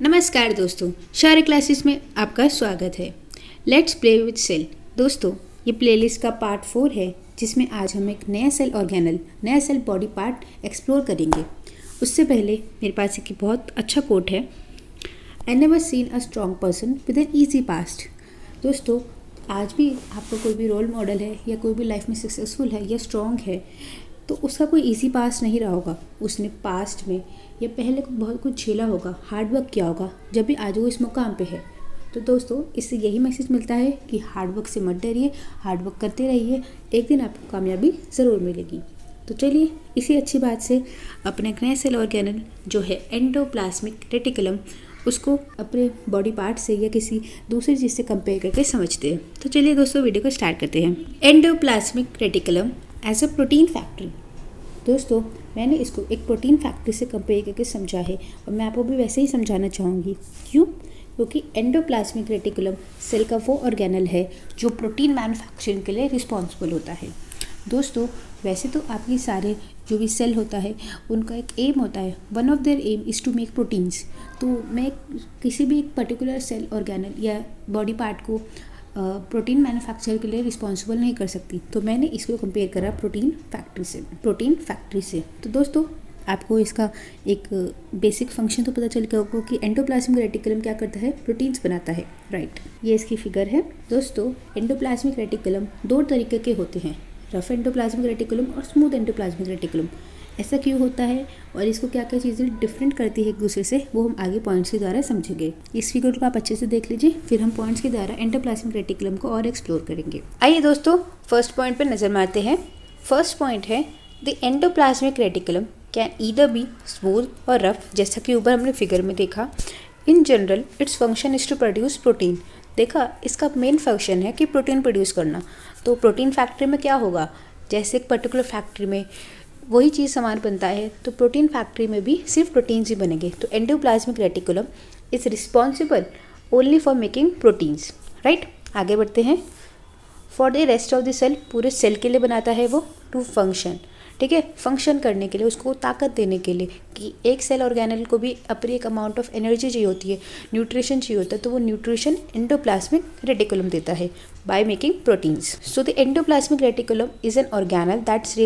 नमस्कार दोस्तों, शायरी क्लासेस में आपका स्वागत है। Let's play with cell. दोस्तों, ये प्लेलिस्ट का पार्ट 4 है जिसमें आज हम एक नया सेल ऑर्गेनल, नया सेल बॉडी पार्ट एक्सप्लोर करेंगे। उससे पहले मेरे पास एक बहुत अच्छा कोट है, I never seen a strong person with an easy past. दोस्तों, आज भी आपका कोई भी रोल मॉडल है या कोई भी लाइफ में सक्सेसफुल है या स्ट्रॉन्ग है तो उसका कोई इजी पास्ट नहीं रहा होगा। उसने पास्ट में या पहले बहुत कुछ झेला होगा, हार्ड वर्क किया होगा, जब भी आज वो इस मुकाम पे है। तो दोस्तों, इससे यही मैसेज मिलता है कि हार्ड वर्क से मत डरिए, हार्ड वर्क करते रहिए, एक दिन आपको कामयाबी ज़रूर मिलेगी। तो चलिए इसी अच्छी बात से अपने नए सेल ऑर्गेनल जो है एंडोप्लाज्मिक रेटिकुलम, उसको अपने बॉडी पार्ट से या किसी दूसरी चीज़ से कंपेयर करके समझते हैं। तो चलिए दोस्तों, वीडियो को स्टार्ट करते हैं। Endoplasmic reticulum as a protein factory. दोस्तों, मैंने इसको एक प्रोटीन फैक्ट्री से कंपेयर करके समझा है और मैं आपको भी वैसे ही समझाना चाहूँगी। क्यों? क्योंकि एंडोप्लाज्मिक रेटिकुलम सेल का वो ऑर्गेनल है जो प्रोटीन मैन्युफैक्चरिंग के लिए रिस्पॉन्सिबल होता है। दोस्तों, वैसे तो आपकी सारे जो भी सेल होता है उनका एक एम होता है, one of their aim is to make proteins. तो मैं किसी भी एक पर्टिकुलर सेल ऑर्गेनल या बॉडी पार्ट को प्रोटीन मैन्युफैक्चर के लिए रिस्पॉन्सिबल नहीं कर सकती, तो मैंने इसको कंपेयर करा प्रोटीन फैक्ट्री से। तो दोस्तों, आपको इसका एक बेसिक फंक्शन तो पता चल गया होगा कि एंडोप्लाज्मिक रेटिकुलम क्या करता है, प्रोटीन्स बनाता है, राइट। ये इसकी फिगर है। दोस्तों, एंडोप्लाज्मिक रेटिकुलम दो तरीके के होते हैं, रफ एंडोप्लाज्मिक रेटिकुलम और स्मूथ एंडोप्लाज्मिक रेटिकुलम। ऐसा क्यों होता है और इसको क्या क्या चीज़ें डिफरेंट करती है एक दूसरे से, वो हम आगे पॉइंट्स के द्वारा समझेंगे। इस फिगर को आप अच्छे से देख लीजिए, फिर हम पॉइंट्स के द्वारा एंडोप्लाज्मिक रेटिकुलम को और एक्सप्लोर करेंगे। आइए दोस्तों, फर्स्ट पॉइंट पर नजर मारते हैं। फर्स्ट पॉइंट है the endoplasmic reticulum can either be smooth और रफ, जैसा कि ऊपर हमने फिगर में देखा। In general its function is to produce protein. देखा, इसका मेन फंक्शन है कि प्रोटीन प्रोड्यूस करना। तो प्रोटीन फैक्ट्री में क्या होगा, जैसे एक पर्टिकुलर फैक्ट्री में वही चीज़ सामान बनता है, तो प्रोटीन फैक्ट्री में भी सिर्फ प्रोटीन्स ही बनेंगे। तो endoplasmic reticulum is responsible only for making proteins, right. आगे बढ़ते हैं। For the rest of the cell, पूरे सेल के लिए बनाता है वो, टू फंक्शन, ठीक है, फंक्शन करने के लिए, उसको ताकत देने के लिए कि एक सेल ऑर्गेनल को भी अपनी एक अमाउंट ऑफ एनर्जी चाहिए होती है, न्यूट्रिशन चाहिए होता है, तो वो न्यूट्रिशन एंडोप्लाज्मिक रेटिकुलम देता है by making proteins. So the endoplasmic reticulum is an organelle that's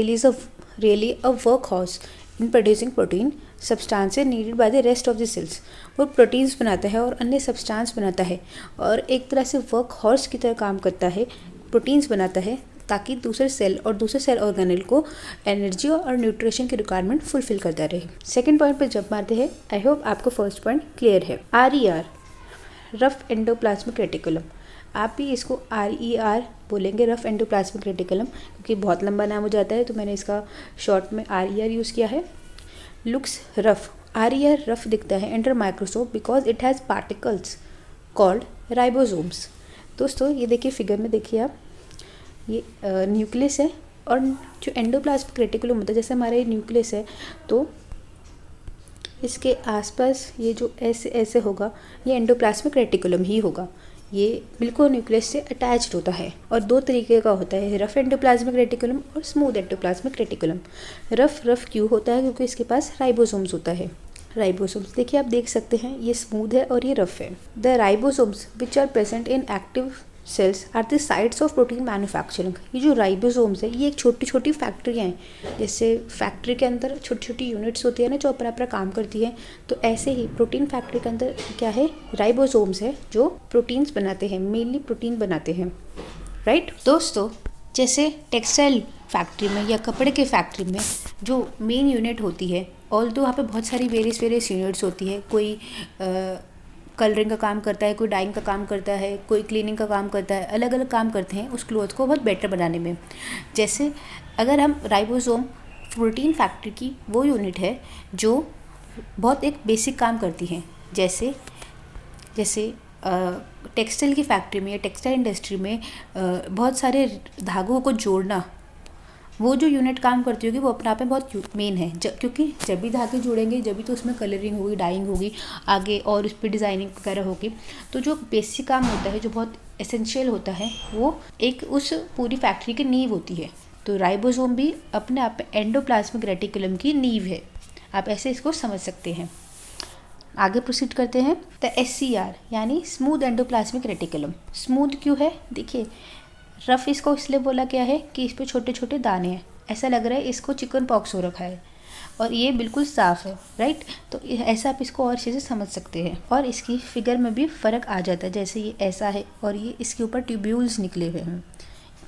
really a workhorse in producing protein substances needed by the rest of the cells। वो प्रोटीन्स बनाता है और अन्य सब्सटेंस बनाता है और एक तरह से वर्क हॉर्स की तरह काम करता है, प्रोटीन्स बनाता है ताकि दूसरे सेल और दूसरे सेल ऑर्गेनल को एनर्जी और न्यूट्रिशन की रिक्वायरमेंट फुलफिल करता रहे। सेकेंड पॉइंट पर जब मारते हैं। आई होप आपको फर्स्ट पॉइंट क्लियर है। RER, rough endoplasmic reticulum. आप भी इसको RER बोलेंगे, रफ एंडोप्लाज्मिक रेटिकुलम, क्योंकि बहुत लंबा नाम हो जाता है, तो मैंने इसका शॉर्ट में RER यूज़ किया है। लुक्स रफ, RER रफ दिखता है under microscope because it has particles called ribosomes. दोस्तों, ये देखिए फिगर में, देखिए आप, ये न्यूक्लियस है और जो एंडोप्लाज्मिक रेटिकुलम होता है, जैसे हमारा ये न्यूक्लियस है, तो इसके आसपास ये जो ऐसे ऐसे होगा, ये एंडोप्लाज्मिक रेटिकुलम ही होगा। ये बिल्कुल न्यूक्लियस से अटैच्ड होता है और दो तरीके का होता है, रफ एंडोप्लाज्मिक रेटिकुलम और स्मूथ एंडोप्लाज्मिक रेटिकुलम। रफ क्यों होता है? क्योंकि इसके पास राइबोसोम्स होता है। राइबोसोम्स देखिए, आप देख सकते हैं, ये स्मूथ है और ये रफ है। The ribosomes which are present in active cells are the sites of protein manufacturing. ये जो राइबोसोम्स है, ये एक छोटी छोटी फैक्ट्रियाँ हैं। जैसे फैक्ट्री के अंदर छोटी छोटी यूनिट्स होती है ना, जो अपना अपना काम करती है, तो ऐसे ही प्रोटीन फैक्ट्री के अंदर क्या है, राइबोसोम्स है जो प्रोटीन्स बनाते हैं, मेनली प्रोटीन बनाते हैं, राइट। दोस्तों, जैसे टेक्सटाइल फैक्ट्री में या कपड़े के फैक्ट्री में जो मेन यूनिट होती है, ऑल्दो वहाँ पे बहुत सारी वेरियस यूनिट्स होती है। कोई कलरिंग का काम करता है, कोई डाइंग का काम करता है, कोई क्लीनिंग का काम करता है, अलग अलग काम करते हैं उस क्लोथ को बहुत बेटर बनाने में। जैसे अगर हम राइबोसोम प्रोटीन फैक्ट्री की वो यूनिट है जो बहुत एक बेसिक काम करती है। जैसे टेक्सटाइल की फैक्ट्री में या टेक्सटाइल इंडस्ट्री में बहुत सारे धागों को जोड़ना, वो जो यूनिट काम करती होगी वो अपने आप में बहुत मेन है, क्योंकि जब भी धागे जुड़ेंगे जब भी तो उसमें कलरिंग होगी, डाइंग होगी आगे, और उस पर डिज़ाइनिंग वगैरह होगी। तो जो बेसिक काम होता है, जो बहुत एसेंशियल होता है, वो एक उस पूरी फैक्ट्री की नींव होती है। तो राइबोसोम भी अपने आप में एंडोप्लाज्मिक रेटिकुलम की नींव है। आप ऐसे इसको समझ सकते हैं। आगे प्रोसीड करते हैं। द SCR यानी स्मूथ एंडोप्लाज्मिक रेटिकुलम। स्मूथ क्यों है? देखिए, रफ इसको इसलिए बोला गया है कि इस पे छोटे छोटे दाने हैं, ऐसा लग रहा है इसको चिकन पॉक्स हो रखा है, और ये बिल्कुल साफ़ है, राइट। तो ऐसा आप इसको और चीज़ें समझ सकते हैं, और इसकी फिगर में भी फ़र्क आ जाता है, जैसे ये ऐसा है और ये इसके ऊपर ट्यूब्यूल्स निकले हुए हैं,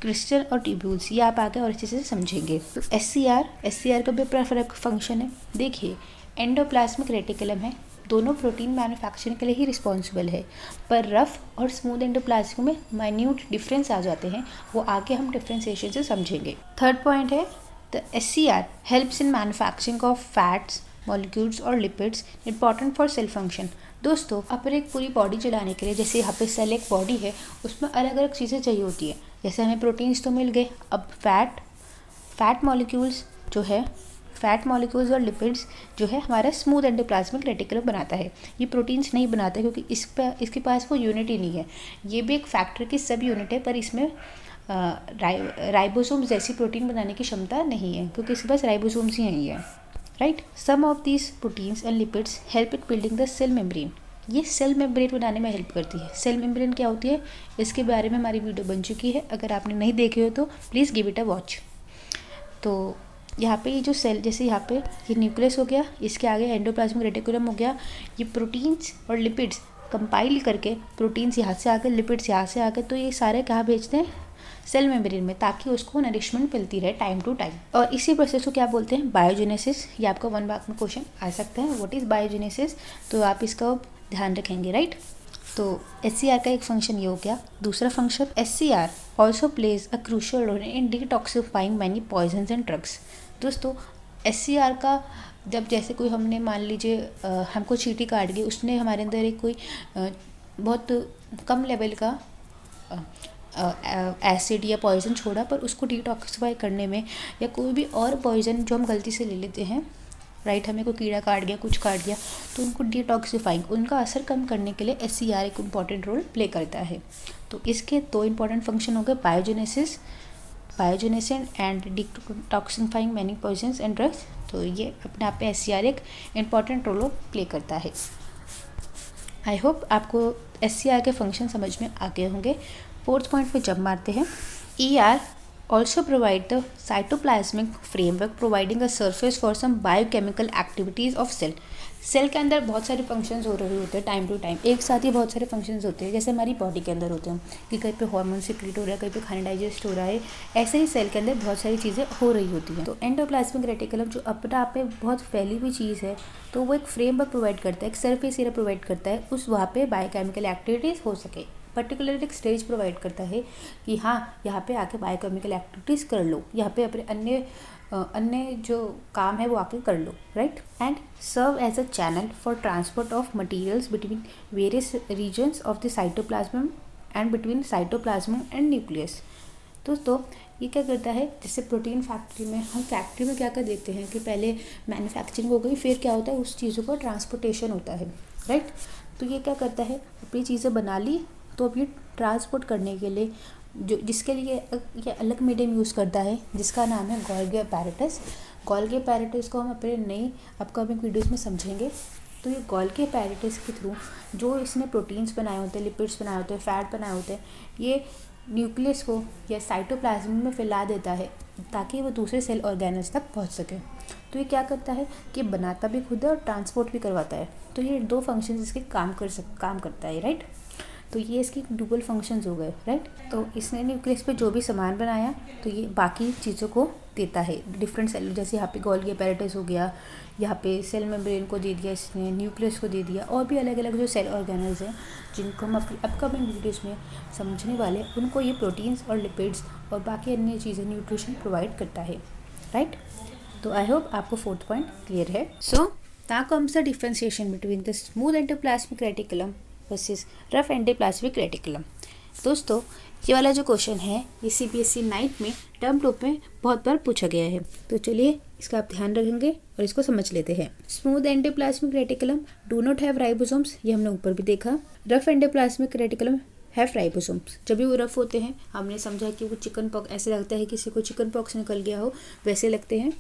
क्रिस्टल और ट्यूब्यूल्स, ये आप आगे और अच्छे से समझेंगे। तो SCR का भी फ़र्क फंक्शन है। देखिए, एंडोप्लाज्मिक रेटिकुलम है, दोनों प्रोटीन मैन्युफैक्चरिंग के लिए ही रिस्पॉन्सिबल है, पर रफ और स्मूथ एंडोप्लाज्मिक में माइन्यूट डिफरेंस आ जाते हैं, वो आगे हम डिफ्रेंसिएशन से समझेंगे। थर्ड पॉइंट है, the SCR helps in manufacturing of fats, molecules और lipids important for sale function. दोस्तों, अपन एक पूरी बॉडी चलाने के लिए, जैसे यहाँ पे सेल एक बॉडी है, उसमें अलग अलग चीज़ें चाहिए होती है। जैसे हमें प्रोटीन्स तो मिल गए, अब फैट मॉलिक्यूल्स और लिपिड्स जो है हमारा स्मूथ एंडोप्लाज्मिक रेटिकुलम बनाता है। ये प्रोटीन्स नहीं बनाता क्योंकि इसके पास वो यूनिट ही नहीं है। ये भी एक फैक्टर की सब यूनिट है, पर इसमें राइबोसोम्स जैसी प्रोटीन बनाने की क्षमता नहीं है, क्योंकि इसके पास राइबोसोम्स ही नहीं है, right. Some of these proteins and lipids help in building the cell membrane. ये सेल मेम्ब्रेन बनाने में हेल्प करती है। सेल मेम्ब्रेन क्या होती है, इसके बारे में हमारी वीडियो बन चुकी है, अगर आपने नहीं देखी हो तो please give it a watch. तो यहाँ पे ये जो सेल, जैसे यहाँ पे ये न्यूक्लियस हो गया, इसके आगे एंडोप्लाज्मिक रेटिकुलम हो गया, ये प्रोटीन्स और लिपिड्स कंपाइल करके, प्रोटीन्स यहाँ से आगे, लिपिड्स यहाँ से आगे, तो ये सारे कहाँ भेजते हैं, सेल मेम्ब्रेन में, ताकि उसको नरिशमेंट मिलती रहे टाइम टू टाइम। और इसी प्रोसेस को क्या बोलते हैं, बायोजेनेसिस। ये आपका 1 मार्क में क्वेश्चन आ सकता है, व्हाट इज़ बायोजेनेसिस, तो आप इसका ध्यान रखेंगे, राइट। तो SCR का एक फंक्शन ये हो गया। दूसरा function, SCR also plays a crucial role in detoxifying many poisons and drugs. दोस्तों, SCR का जब जैसे कोई हमने मान लीजिए हमको चींटी काट गई, उसने हमारे अंदर एक कोई बहुत कम लेवल का एसिड या पॉइजन छोड़ा, पर उसको डिटॉक्सिफाई करने में, या कोई भी और पॉइजन जो हम गलती से ले लेते हैं, राइट, हमें कोई कीड़ा काट गया, कुछ काट गया, तो उनको डिटॉक्सिफाइंग, उनका असर कम करने के लिए SCR एक इम्पॉर्टेंट रोल प्ले करता है। तो इसके 2 इंपॉर्टेंट फंक्शन हो गए, biogenesis and detoxifying many poisons and drugs. तो ये अपने आप पे SCR एक इम्पॉर्टेंट रोल प्ले करता है। आई होप आपको SCR के फंक्शन समझ में आ गए होंगे। 4th पॉइंट पे जब मारते हैं, ER also provide the cytoplasmic framework providing a surface for some biochemical activities of cell। Cell के अंदर बहुत सारे फंक्शंस हो रहे होते हैं टाइम टू टाइम, एक साथ ही बहुत सारे फंक्शंस होते हैं, जैसे हमारी बॉडी के अंदर होते हैं कि कहीं पे हार्मोन सिक्रीट हो रहा है, कहीं पे खाना डाइजेस्ट हो रहा है, ऐसे ही सेल के अंदर बहुत सारी चीज़ें हो रही होती हैं। तो एंडोप्लाज्मिक रेटिकुलम जो अपना आप में बहुत फैली हुई चीज़ है, तो वो एक फ्रेमवर्क प्रोवाइड करता है, एक सरफेस एरिया प्रोवाइड करता है, उस वहाँ पे बायोकेमिकल एक्टिविटीज़ हो सके। पर्टिकुलर एक स्टेज प्रोवाइड करता है कि हाँ, यहाँ पे आके बायोकेमिकल एक्टिविटीज़ कर लो, यहाँ पे अपने अन्य जो काम है वो आके कर लो, right. And serve as a channel for transport of materials between various regions of the cytoplasm and between cytoplasm and nucleus. दोस्तों, ये क्या करता है, जैसे प्रोटीन फैक्ट्री में, हम फैक्ट्री में क्या कर देते हैं कि पहले मैन्युफैक्चरिंग हो गई, फिर क्या होता है, उस चीज़ों का ट्रांसपोर्टेशन होता है, राइट। तो ये क्या करता है, अपनी चीज़ें बना ली, तो अब ये ट्रांसपोर्ट करने के लिए जिसके लिए ये अलग मीडियम यूज़ करता है, जिसका नाम है गोल्गी अपैरेटस। गोल्गी अपैरेटस को हम अपने नई अपकमिंग वीडियोज़ में समझेंगे। तो ये गोल्गी अपैरेटस के थ्रू जो इसने प्रोटीन्स बनाए होते हैं, लिपिड्स बनाए होते हैं, फैट बनाए होते हैं, ये न्यूक्लियस को या साइटोप्लाज्म में फैला देता है ताकि वो दूसरे सेल ऑर्गेनल्स तक पहुंच सके। तो ये क्या करता है कि बनाता भी खुद है और ट्रांसपोर्ट भी करवाता है। तो ये 2 फंक्शन इसके काम करता है, राइट। तो ये इसकी डुअल फंक्शंस हो गए, राइट। तो इसने न्यूक्लियस पे जो भी सामान बनाया, तो ये बाकी चीज़ों को देता है, डिफरेंट सेल, जैसे यहाँ पे गोल्गी अपैरेटस हो गया, यहाँ पे सेल मेम्ब्रेन को दे दिया इसने, न्यूक्लियस को दे दिया, और भी अलग अलग जो सेल ऑर्गेनल्स हैं जिनको हम अपनी अपकमिंग वीडियोज़ में समझने वाले, उनको ये प्रोटीन्स और लिपिड्स और बाकी अन्य चीज़ें न्यूट्रिशन प्रोवाइड करता है, राइट। तो आई होप आपको 4th पॉइंट क्लियर है। सो now comes the differentiation between the smooth endoplasmic reticulum versus rough endoplasmic reticulum. दोस्तों, ये वाला जो क्वेश्चन है, ये CBSE 9th में टर्म 2 में बहुत बार पूछा गया है। तो चलिए इसका आप ध्यान रखेंगे और इसको समझ लेते हैं। Smooth endoplasmic reticulum do not have ribosomes, ये हमने ऊपर भी देखा। Rough endoplasmic reticulum have ribosomes. जब भी वो रफ होते हैं, हमने समझा कि वो चिकन पॉक्स, ऐसे लगता है किसी को चिकन पॉक्स निकल गया हो, वैसे लगते हैं।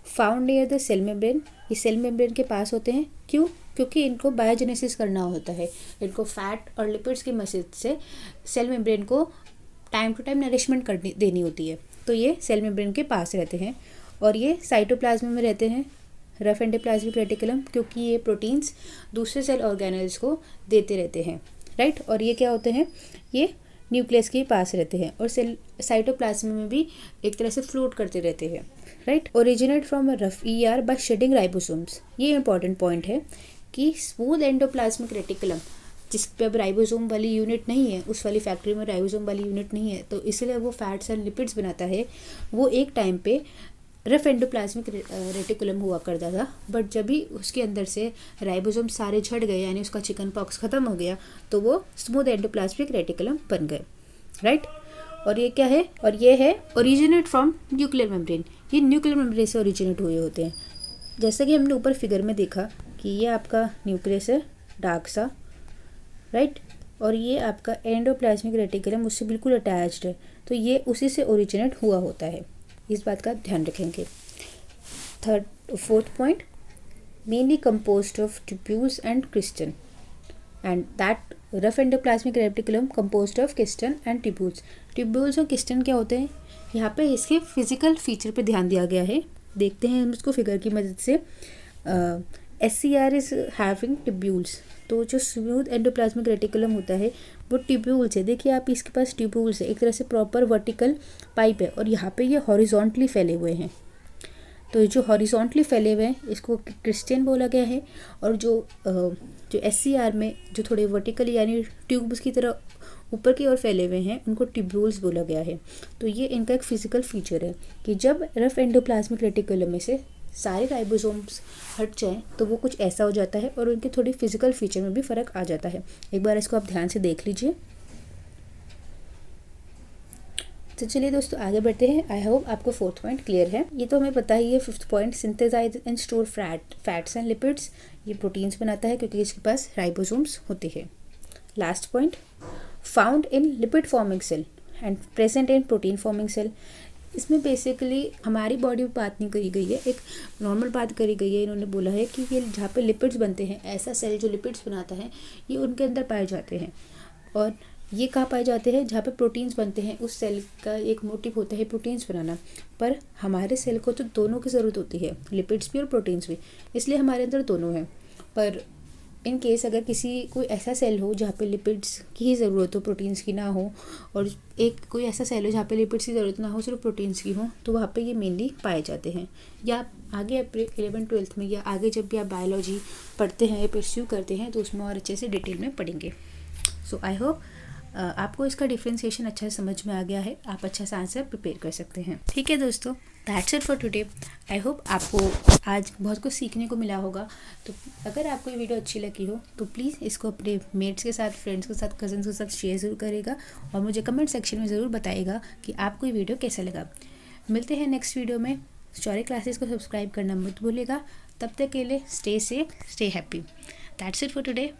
Found near the cell membrane, ये सेल मेम्ब्रेन के पास होते हैं। क्यों? क्योंकि इनको बायोजेनेसिस करना होता है। इनको फैट और लिपिड्स की मदद से सेल मेम्ब्रेन को टाइम टू टाइम नरिशमेंट करनी देनी होती है। तो ये सेल मेम्ब्रेन के पास रहते हैं और ये साइटोप्लाज्म में रहते हैं, रफ एंडोप्लाज्मिक रेटिकुलम, क्योंकि ये प्रोटीन्स दूसरे सेल ऑर्गेनल्स को देते रहते हैं, राइट। और ये क्या होते हैं, ये न्यूक्लियस के पास रहते हैं और सेल साइटोप्लाज्म में भी एक तरह से फ्लोट करते रहते हैं, right. Originate from a rough ER by shedding ribosomes. ये इंपॉर्टेंट पॉइंट है कि स्मूथ एंडोप्लाज्मिक रेटिकुलम जिस पे अब राइबोसोम वाली यूनिट नहीं है, उस वाली फैक्ट्री में राइबोसोम वाली यूनिट नहीं है, तो इसलिए वो फैट्स एंड लिपिड्स बनाता है। वो एक टाइम पे रफ एंडोप्लाज्मिक रेटिकुलम हुआ करता था, बट जब भी उसके अंदर से राइबोसोम सारे झड़ गए, यानी उसका चिकन पॉक्स खत्म हो गया, तो वो स्मूथ एंडोप्लाज्मिक रेटिकुलम बन गए, राइट। और ये क्या है, और ये है ओरिजिनेट फ्रॉम न्यूक्लियर मेम्ब्रेन। ये न्यूक्लियर मेम्ब्रेन से ओरिजिनेट हुए होते हैं। जैसा कि हमने ऊपर फिगर में देखा कि ये आपका न्यूक्लियस है डार्क सा, राइट, और ये आपका एंडोप्लाज्मिक रेटिकुलम उससे बिल्कुल अटैच्ड है, तो ये उसी से ओरिजिनेट हुआ होता है। इस बात का ध्यान रखेंगे। Fourth point, mainly composed of tubules and crystal, and that rough endoplasmic reticulum composed of crystal and tubules. Tubules और क्रिस्टल क्या होते हैं, यहाँ पे इसके फिजिकल फीचर पे ध्यान दिया गया है। देखते हैं हम इसको फिगर की मदद से। SCR इज हैविंग ट्यूब्यूल्स, तो जो स्मूथ एंडोप्लाज्मिक रेटिकुलम होता है वो ट्यूब्यूल्स है। देखिए आप, इसके पास ट्यूब्यूल्स है, एक तरह से प्रॉपर वर्टिकल पाइप है, और यहाँ पे ये हॉरिजॉन्टली फैले हुए हैं। तो जो हॉरिजॉन्टली फैले हुए हैं इसको क्रिस्टल बोला गया है, और जो SCR में जो थोड़े वर्टिकल यानी ट्यूब्स की तरह ऊपर की ओर फैले हुए हैं उनको ट्यूब्यूल्स बोला गया है। तो ये इनका एक फिजिकल फीचर है कि जब रफ एंडोप्लाज्मिक रेटिकुलम में से सारे राइबोसोम्स हट जाएं तो वो कुछ ऐसा हो जाता है, और उनके थोड़ी फिजिकल फीचर में भी फ़र्क आ जाता है। एक बार इसको आप ध्यान से देख लीजिए। तो चलिए दोस्तों आगे बढ़ते हैं। आई होप आपको फोर्थ पॉइंट क्लियर है। ये तो हमें पता ही है। Fifth point, synthesize and store fats and lipids. ये प्रोटीन्स बनाता है क्योंकि इसके पास राइबोसोम्स होते हैं। Last point, found in lipid forming cell and present in protein forming cell. इसमें बेसिकली हमारी बॉडी में बात नहीं करी गई है, एक नॉर्मल बात करी गई है। इन्होंने बोला है कि ये जहाँ पे लिपिड्स बनते हैं, ऐसा सेल जो लिपिड्स बनाता है ये उनके अंदर पाए जाते हैं। और ये कहाँ पाए जाते हैं, जहाँ पे प्रोटीन्स बनते हैं। उस सेल का एक मोटिव होता है प्रोटीन्स बनाना, पर हमारे सेल को तो दोनों की ज़रूरत होती है, लिपिड्स भी और प्रोटीन्स भी, इसलिए हमारे अंदर दोनों हैं। पर इन केस अगर किसी कोई ऐसा सेल हो जहाँ पे लिपिड्स की ही ज़रूरत हो, प्रोटीन्स की ना हो, और एक कोई ऐसा सेल हो जहाँ पे लिपिड्स की ज़रूरत ना हो, सिर्फ प्रोटीन्स की हो, तो वहाँ पे ये मेनली पाए जाते हैं। या आगे आप 11th-12th में या आगे जब भी आप बायोलॉजी पढ़ते हैं या परस्यू करते हैं तो उसमें और अच्छे से डिटेल में पढ़ेंगे। सो आई होप आपको इसका डिफ्रेंसिएशन अच्छा समझ में आ गया है, आप अच्छा सा आंसर प्रिपेयर कर सकते हैं। ठीक है दोस्तों, that's it for today. I hope आपको आज बहुत कुछ सीखने को मिला होगा। तो अगर आपको ये वीडियो अच्छी लगी हो तो प्लीज़ इसको अपने मेट्स के साथ, फ्रेंड्स के साथ, कज़न्स के साथ शेयर ज़रूर करेगा, और मुझे कमेंट सेक्शन में ज़रूर बताएगा कि आपको ये वीडियो कैसा लगा। मिलते हैं नेक्स्ट वीडियो में। शौर्य क्लासेस को सब्सक्राइब करना मत भूलिएगा। तब तक के लिए stay safe, stay happy. That's it for today.